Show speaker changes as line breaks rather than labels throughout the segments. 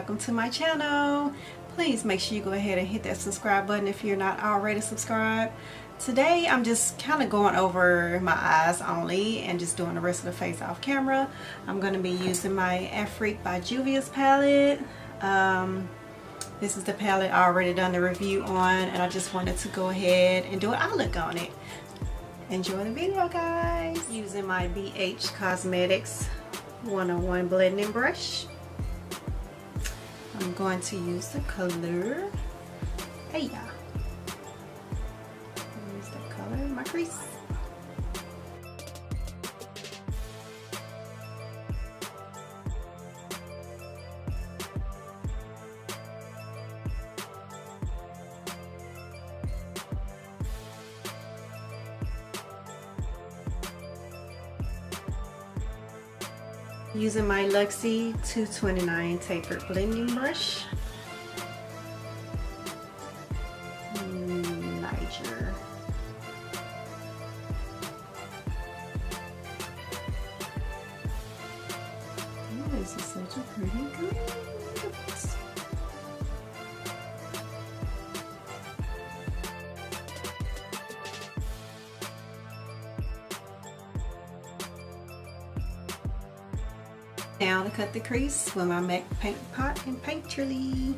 welcome to my channel. Please make sure you go ahead and hit that subscribe button if you're not already subscribed. Today I'm just kind of going over my eyes only and just doing the rest of the face off camera. I'm going to be using my Afrique by Juvia's palette. This is the palette I already done the review on, and I just wanted to go ahead and do an eye look on it. Enjoy the video, guys. Using my BH Cosmetics 101 blending brush. I'm going to use the color Aya. Use the color in my crease. Using my Luxie 229 tapered blending brush. Niger. Oh, this is such a pretty green. Now to cut the crease with my MAC paint pot and painterly.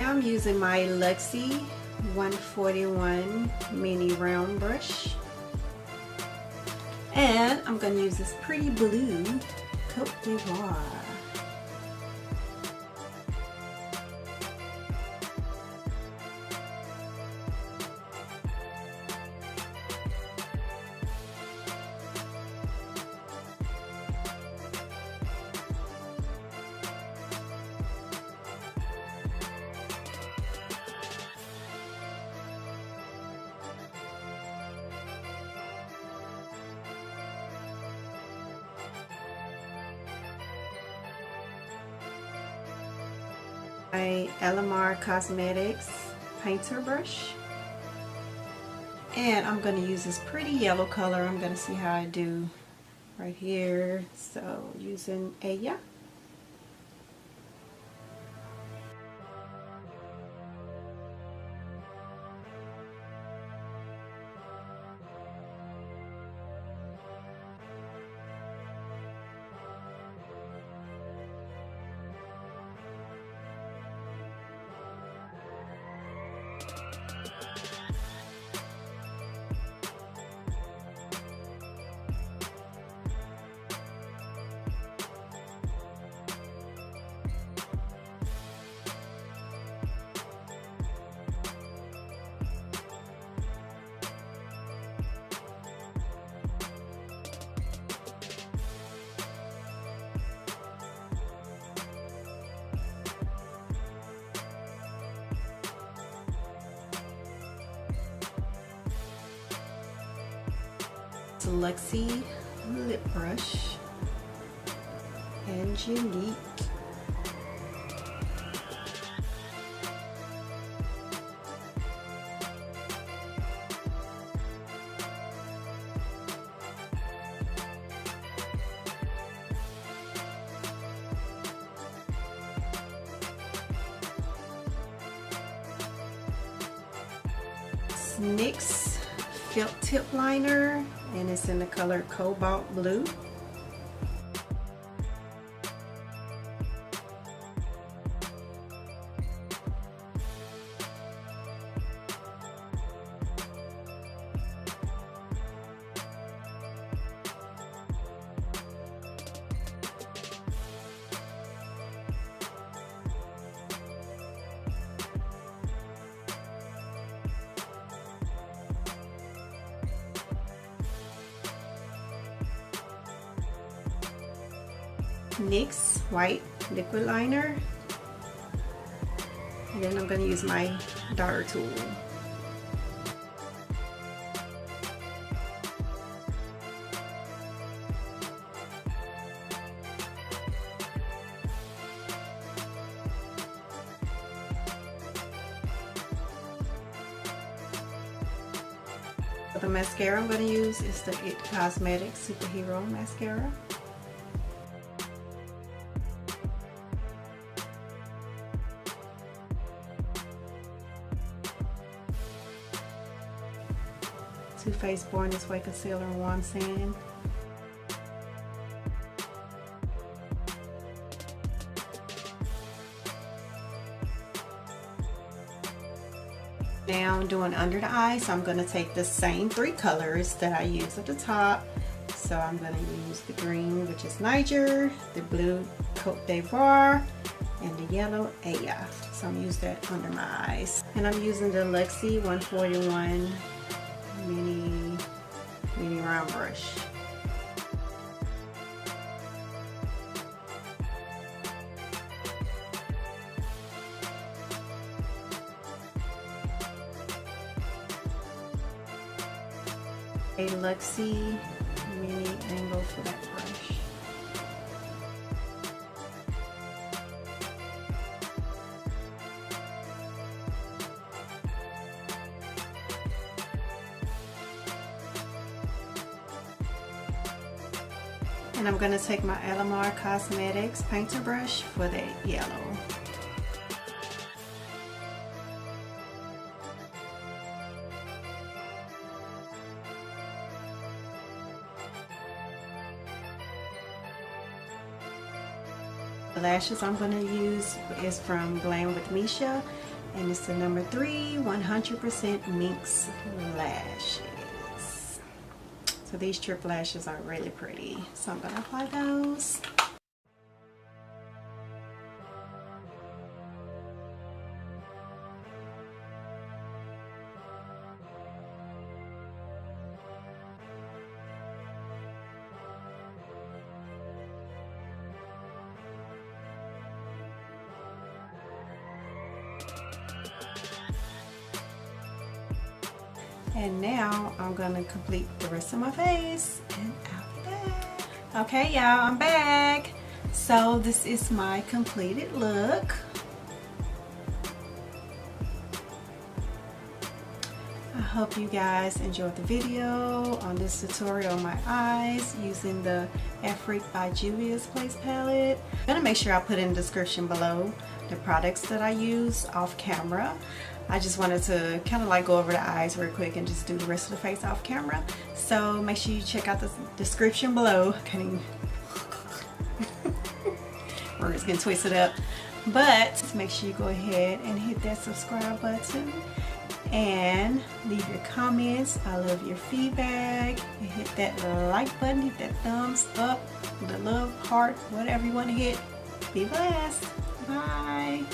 I'm using my Luxie 141 mini round brush, and I'm going to use this pretty blue Cote d'Ivoire. My Alamar Cosmetics painter brush, and I'm going to use this pretty yellow color. I'm going to see how I do right here. So using Aya. Luxie lip brush, Angelique. NYX Felt Tip Liner, and it's in the color Cobalt Blue. NYX White Liquid Liner, and then I'm going to use my daughter tool. For the mascara I'm going to use is the It Cosmetics Superhero Mascara. Too Faced Born This Way Concealer in Warm Sand. Now I'm doing under the eye, so I'm going to take the same three colors that I used at the top. So I'm going to use the green, which is Niger, the blue Cote d'Ivoire, and the yellow Aya. So I'm using that under my eyes. And I'm using the Luxie 141 mini round brush. A Luxie mini angle for that brush. And I'm going to take my Alamar Cosmetics painter brush for that yellow. The lashes I'm going to use is from Glam with Mesha, and it's the number 3 100% minx lashes. So these strip lashes are really pretty, so I'm going to apply those. And now I'm going to complete the rest of my face. And after that, okay y'all, I'm back. So this is my completed look. I hope you guys enjoyed the video on this tutorial on my eyes using the Afrique by Juvia's Place palette. I'm going to make sure I put in the description below the products that I use off camera. I just wanted to kind of like go over the eyes real quick and just do the rest of the face off camera. So make sure you check out the description below. Words getting twisted up. But make sure you go ahead and hit that subscribe button and leave your comments. I love your feedback. And hit that like button, hit that thumbs up, the love heart, whatever you want to hit. Be blessed. Bye.